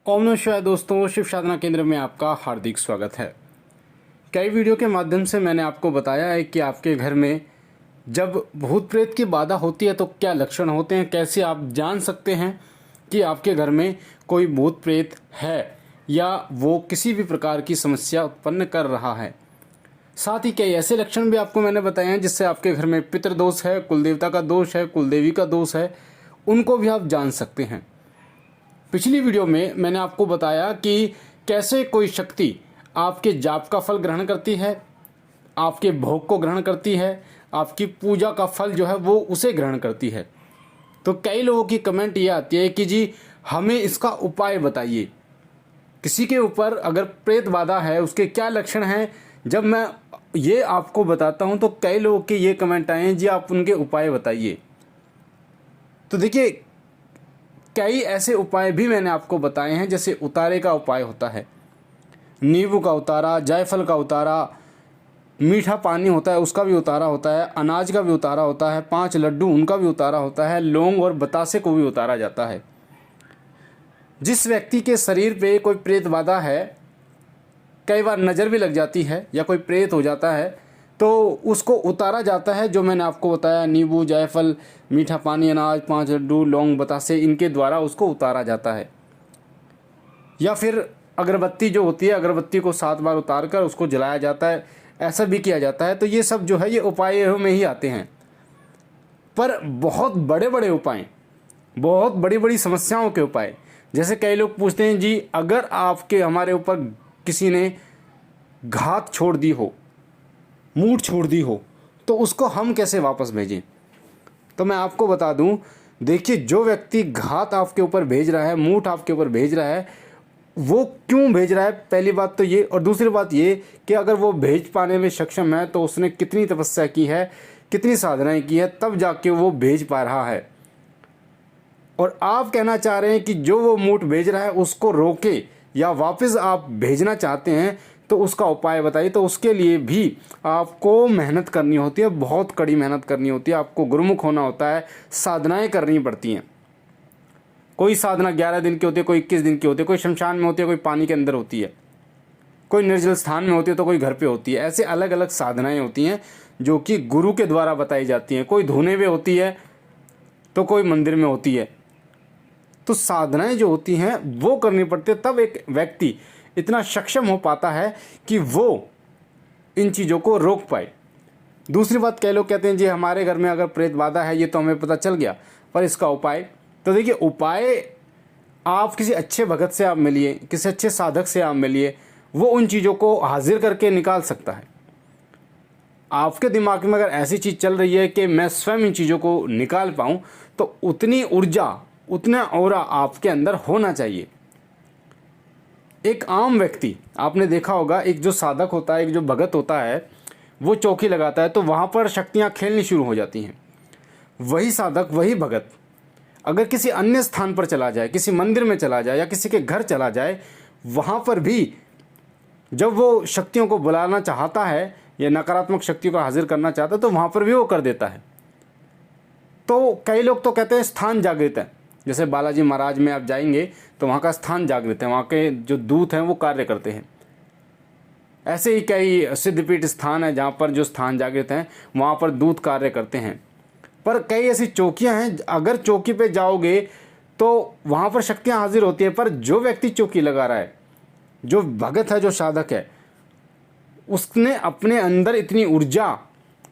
ओम नमः शिवाय दोस्तों, शिव साधना केंद्र में आपका हार्दिक स्वागत है। कई वीडियो के माध्यम से मैंने आपको बताया है कि आपके घर में जब भूत प्रेत की बाधा होती है तो क्या लक्षण होते हैं, कैसे आप जान सकते हैं कि आपके घर में कोई भूत प्रेत है या वो किसी भी प्रकार की समस्या उत्पन्न कर रहा है। साथ ही कई ऐसे लक्षण भी आपको मैंने बताए हैं जिससे आपके घर में पितृदोष है, कुलदेवता का दोष है, कुलदेवी का दोष है, उनको भी आप जान सकते हैं। पिछली वीडियो में मैंने आपको बताया कि कैसे कोई शक्ति आपके जाप का फल ग्रहण करती है, आपके भोग को ग्रहण करती है, आपकी पूजा का फल जो है वो उसे ग्रहण करती है। तो कई लोगों की कमेंट ये आती है कि जी हमें इसका उपाय बताइए। किसी के ऊपर अगर प्रेत बाधा है उसके क्या लक्षण हैं, जब मैं ये आपको बताता हूँ तो कई लोगों के ये कमेंट आए हैं जी आप उनके उपाय बताइए। तो देखिए कई ऐसे उपाय भी मैंने आपको बताए हैं, जैसे उतारे का उपाय होता है, नींबू का उतारा, जायफल का उतारा, मीठा पानी होता है उसका भी उतारा होता है, अनाज का भी उतारा होता है, 5 लड्डू उनका भी उतारा होता है, लौंग और बतासे को भी उतारा जाता है। जिस व्यक्ति के शरीर पे कोई प्रेत बाधा है, कई बार नज़र भी लग जाती है या कोई प्रेत हो जाता है तो उसको उतारा जाता है। जो मैंने आपको बताया, नींबू, जायफल, मीठा पानी, अनाज, 5 लड्डू, लौंग, बतासे, इनके द्वारा उसको उतारा जाता है। या फिर अगरबत्ती जो होती है, अगरबत्ती को 7 बार उतार कर उसको जलाया जाता है, ऐसा भी किया जाता है। तो ये सब जो है ये उपायों में ही आते हैं। पर बहुत बड़े बड़े उपाय, बहुत बड़ी बड़ी समस्याओं के उपाय, जैसे कई लोग पूछते हैं जी अगर आपके हमारे ऊपर किसी ने घात छोड़ दी हो, मूठ छोड़ दी हो, तो उसको हम कैसे वापस भेजें। तो मैं आपको बता दूं, देखिए जो व्यक्ति घात आपके ऊपर भेज रहा है, मूठ आपके ऊपर भेज रहा है, वो क्यों भेज रहा है, पहली बात तो ये। और दूसरी बात ये कि अगर वो भेज पाने में सक्षम है तो उसने कितनी तपस्या की है, कितनी साधनाएं की है, तब जाके वो भेज पा रहा है। और आप कहना चाह रहे हैं कि जो वो मूठ भेज रहा है उसको रोके या वापस आप भेजना चाहते हैं तो उसका उपाय बताइए। तो उसके लिए भी आपको मेहनत करनी होती है, बहुत कड़ी मेहनत करनी होती है, आपको गुरुमुख होना होता है, साधनाएं करनी पड़ती हैं। कोई साधना 11 दिन की होती है, कोई 21 दिन की होती है, कोई शमशान में होती है, कोई पानी के अंदर होती है, कोई निर्जल स्थान में होती है तो कोई घर पे होती है। ऐसे अलग अलग साधनाएं होती हैं जो कि गुरु के द्वारा बताई जाती हैं। कोई धुने में होती है तो कोई मंदिर में होती है। तो साधनाएं जो होती हैं वो करनी पड़ती है, तब एक व्यक्ति इतना सक्षम हो पाता है कि वो इन चीज़ों को रोक पाए। दूसरी बात, कई लोग कहते हैं जी हमारे घर में अगर प्रेत बाधा है ये तो हमें पता चल गया, पर इसका उपाय। तो देखिए उपाय आप किसी अच्छे भगत से आप मिलिए, किसी अच्छे साधक से आप मिलिए, वो उन चीज़ों को हाजिर करके निकाल सकता है। आपके दिमाग में अगर ऐसी चीज़ चल रही है कि मैं स्वयं इन चीज़ों को निकाल पाऊँ, तो उतनी ऊर्जा, उतना ऑरा आपके अंदर होना चाहिए। एक आम व्यक्ति, आपने देखा होगा, एक जो साधक होता है, एक जो भगत होता है, वो चौकी लगाता है तो वहाँ पर शक्तियाँ खेलनी शुरू हो जाती हैं। वही साधक, वही भगत अगर किसी अन्य स्थान पर चला जाए, किसी मंदिर में चला जाए या किसी के घर चला जाए, वहाँ पर भी जब वो शक्तियों को बुलाना चाहता है या नकारात्मक शक्तियों को हाजिर करना चाहता है तो वहाँ पर भी वो कर देता है। तो कई लोग तो कहते हैं स्थान जागृत है। जैसे बालाजी महाराज में आप जाएंगे तो वहाँ का स्थान जागृत है, वहाँ के जो दूत हैं वो कार्य करते हैं। ऐसे ही कई सिद्धपीठ स्थान है जहाँ पर जो स्थान जागृत हैं वहाँ पर दूत कार्य करते हैं। पर कई ऐसी चौकियाँ हैं, अगर चौकी पे जाओगे तो वहाँ पर शक्तियाँ हाजिर होती हैं, पर जो व्यक्ति चौकी लगा रहा है, जो भगत है, जो साधक है, उसने अपने अंदर इतनी ऊर्जा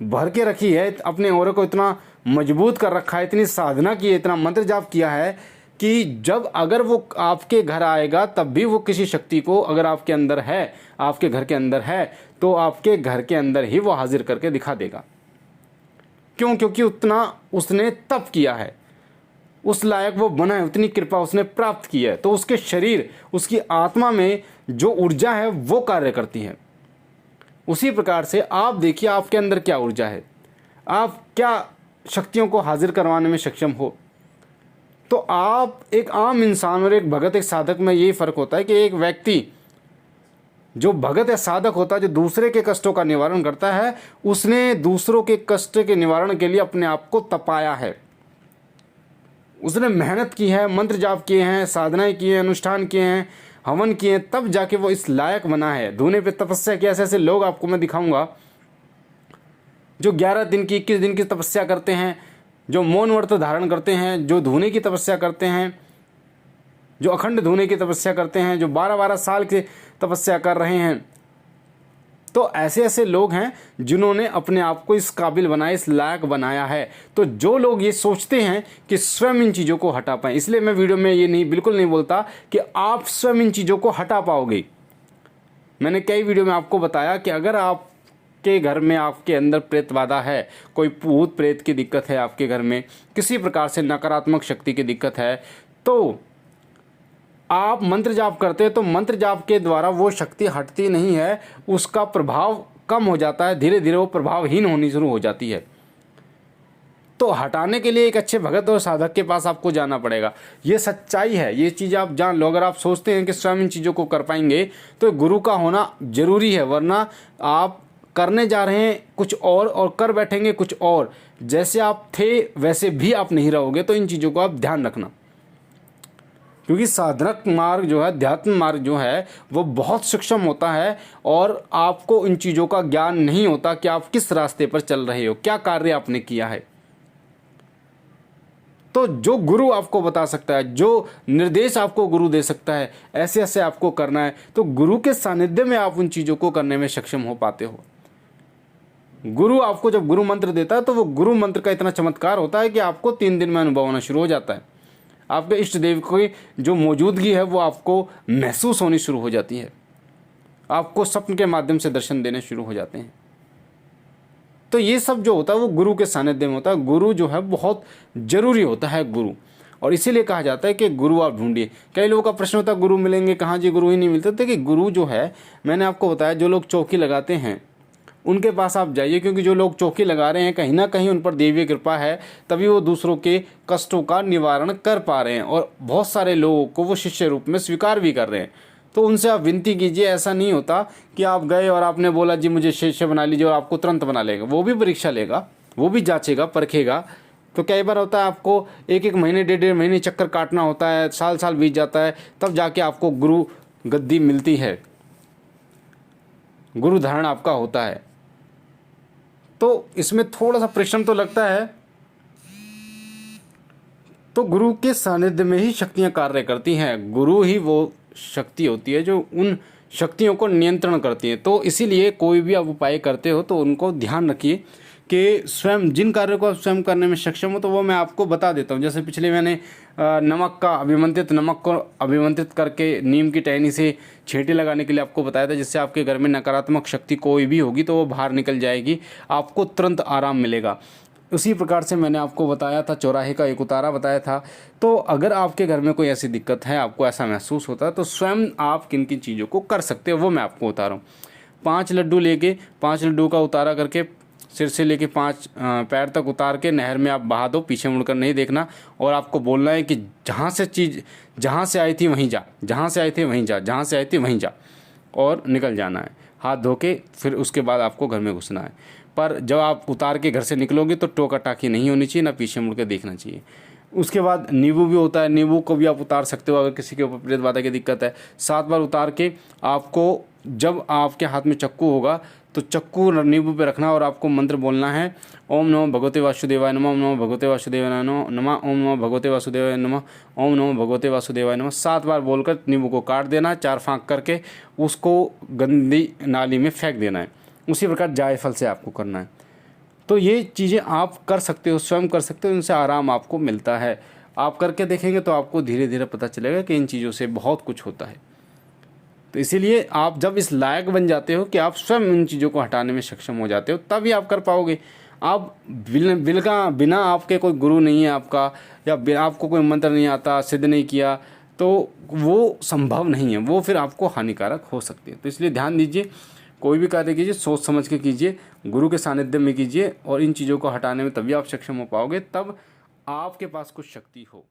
भर के रखी है, अपने औरे को इतना मजबूत कर रखा है, इतनी साधना की है, इतना मंत्र जाप किया है कि जब अगर वो आपके घर आएगा तब भी वो किसी शक्ति को, अगर आपके अंदर है, आपके घर के अंदर है, तो आपके घर के अंदर ही वो हाजिर करके दिखा देगा। क्यों? क्योंकि उतना उसने तप किया है, उस लायक वो बना है, उतनी कृपा उसने प्राप्त की है। तो उसके शरीर, उसकी आत्मा में जो ऊर्जा है वो कार्य करती है। उसी प्रकार से आप देखिए आपके अंदर क्या ऊर्जा है, आप क्या शक्तियों को हाजिर करवाने में सक्षम हो। तो आप एक आम इंसान और एक भगत, एक साधक में यही फ़र्क होता है कि एक व्यक्ति जो भगत या साधक होता है, जो दूसरे के कष्टों का निवारण करता है, उसने दूसरों के कष्ट के निवारण के लिए अपने आप को तपाया है। उसने मेहनत की है, मंत्र जाप किए हैं, साधनाएं की हैं, अनुष्ठान किए हैं, हवन किए हैं, तब जाके वो इस लायक बना है। धूने पे तपस्या की। ऐसे ऐसे लोग आपको मैं दिखाऊंगा जो 11 दिन की 21 दिन की तपस्या करते हैं, जो मौन व्रत धारण करते हैं, जो धूने की तपस्या करते हैं, जो अखंड धूने की तपस्या करते हैं, जो 12-12 साल की तपस्या कर रहे हैं। तो ऐसे ऐसे लोग हैं जिन्होंने अपने आप को इस काबिल बनाया, इस लायक बनाया है। तो जो लोग ये सोचते हैं कि स्वयं इन चीज़ों को हटा पाएँ, इसलिए मैं वीडियो में ये बिल्कुल नहीं बोलता कि आप स्वयं इन चीज़ों को हटा पाओगे। मैंने कई वीडियो में आपको बताया कि अगर आपके घर में, आपके अंदर प्रेत बाधा है, कोई भूत प्रेत की दिक्कत है, आपके घर में किसी प्रकार से नकारात्मक शक्ति की दिक्कत है, तो आप मंत्र जाप करते हैं तो मंत्र जाप के द्वारा वो शक्ति हटती नहीं है, उसका प्रभाव कम हो जाता है, धीरे धीरे वो प्रभावहीन होनी शुरू हो जाती है। तो हटाने के लिए एक अच्छे भगत और साधक के पास आपको जाना पड़ेगा। ये सच्चाई है, ये चीज़ आप जान लो। अगर आप सोचते हैं कि स्वयं इन चीज़ों को कर पाएंगे तो गुरु का होना जरूरी है, वरना आप करने जा रहे हैं कुछ और कर बैठेंगे कुछ और। जैसे आप थे वैसे भी आप नहीं रहोगे। तो इन चीज़ों को आप ध्यान रखना, क्योंकि साधक मार्ग जो है, अध्यात्म मार्ग जो है, वो बहुत सूक्ष्म होता है और आपको इन चीज़ों का ज्ञान नहीं होता कि आप किस रास्ते पर चल रहे हो, क्या कार्य आपने किया है। तो जो गुरु आपको बता सकता है, जो निर्देश आपको गुरु दे सकता है, ऐसे ऐसे आपको करना है, तो गुरु के सानिध्य में आप उन चीज़ों को करने में सक्षम हो पाते हो। गुरु आपको जब गुरु मंत्र देता है तो वो गुरु मंत्र का इतना चमत्कार होता है कि आपको 3 दिन में अनुभव होना शुरू हो जाता है। आपके इष्ट देव की जो मौजूदगी है वो आपको महसूस होनी शुरू हो जाती है, आपको स्वप्न के माध्यम से दर्शन देने शुरू हो जाते हैं। तो ये सब जो होता है वो गुरु के सानिध्य में होता है। गुरु जो है बहुत जरूरी होता है गुरु, और इसीलिए कहा जाता है कि गुरु आप ढूंढिए। कई लोगों का प्रश्न होता है गुरु मिलेंगे कहाँ जी, गुरु ही नहीं मिलते। देखिए गुरु जो है, मैंने आपको बताया, जो लोग चौकी लगाते हैं उनके पास आप जाइए, क्योंकि जो लोग चौकी लगा रहे हैं कहीं ना कहीं उन पर देवीय कृपा है, तभी वो दूसरों के कष्टों का निवारण कर पा रहे हैं और बहुत सारे लोगों को वो शिष्य रूप में स्वीकार भी कर रहे हैं। तो उनसे आप विनती कीजिए। ऐसा नहीं होता कि आप गए और आपने बोला जी मुझे शिष्य बना लीजिए और आपको तुरंत बना लेगा। वो भी परीक्षा लेगा, वो भी जांचेगा, परखेगा। तो कई बार होता है आपको 1-1 महीने 1.5 महीने चक्कर काटना होता है, साल बीत जाता है, तब जाके आपको गुरु गद्दी मिलती है, गुरु धारण आपका होता है। तो इसमें थोड़ा सा परिश्रम तो लगता है। तो गुरु के सानिध्य में ही शक्तियां कार्य करती हैं। गुरु ही वो शक्ति होती है जो उन शक्तियों को नियंत्रण करती है। तो इसीलिए कोई भी आप उपाय करते हो तो उनको ध्यान रखिए कि स्वयं जिन कार्यों को आप स्वयं करने में सक्षम हो, तो वो मैं आपको बता देता हूँ। जैसे पिछले मैंने नमक को अभिमंत्रित करके नीम की टहनी से छींटे लगाने के लिए आपको बताया था, जिससे आपके घर में नकारात्मक शक्ति कोई भी होगी तो वो बाहर निकल जाएगी, आपको तुरंत आराम मिलेगा। उसी प्रकार से मैंने आपको बताया था, चौराहे का एक उतारा बताया था। तो अगर आपके घर में कोई ऐसी दिक्कत है, आपको ऐसा महसूस होता है, तो स्वयं आप किन किन चीज़ों को कर सकते हो वो मैं आपको बता रहा हूँ। 5 लड्डू लेके, 5 लड्डू का उतारा करके सिर से लेके 5 पैर तक उतार के नहर में आप बहा दो, पीछे मुड़कर नहीं देखना। और आपको बोलना है कि जहाँ से आई थी वहीं जा, जहाँ से आई थी वहीं जा, जहाँ से आई थी वहीं जा, और निकल जाना है हाथ धो के। फिर उसके बाद आपको घर में घुसना है। पर जब आप उतार के घर से निकलोगे तो टोका टाकी नहीं होनी चाहिए, ना पीछे मुड़ के देखना चाहिए। उसके बाद नींबू भी होता है, नींबू को भी आप उतार सकते हो अगर किसी के ऊपर प्रेत बाधा की दिक्कत है। 7 बार उतार के आपको, जब आपके हाथ में चक्कू होगा तो चक्कू नींबू पे रखना और आपको मंत्र बोलना है, ओम नमो भगवते वासुदेवाय नमः, ओम नमो भगवते वासुदेवाय नमः, ओम नमो भगवते वासुदेवाय नमः, ओम नमो भगवते वासुदेवाय नमः। 7 बार बोलकर नींबू को काट देना, 4 फाँक करके उसको गंदी नाली में फेंक देना है। उसी प्रकार जायफल से आपको करना है। तो ये चीज़ें आप कर सकते हो, स्वयं कर सकते हो, इनसे आराम आपको मिलता है। आप करके देखेंगे तो आपको धीरे धीरे पता चलेगा कि इन चीज़ों से बहुत कुछ होता है। तो इसीलिए आप जब इस लायक बन जाते हो कि आप स्वयं इन चीज़ों को हटाने में सक्षम हो जाते हो, तभी आप कर पाओगे। आप बिना आपके कोई गुरु नहीं है आपका, या आपको कोई मंत्र नहीं आता, सिद्ध नहीं किया, तो वो संभव नहीं है, वो फिर आपको हानिकारक हो सकती है। तो इसलिए ध्यान दीजिए, कोई भी कार्य कीजिए सोच समझ के कीजिए, गुरु के सानिध्य में कीजिए, और इन चीज़ों को हटाने में तभी आप सक्षम हो पाओगे, तब आपके पास कुछ शक्ति हो।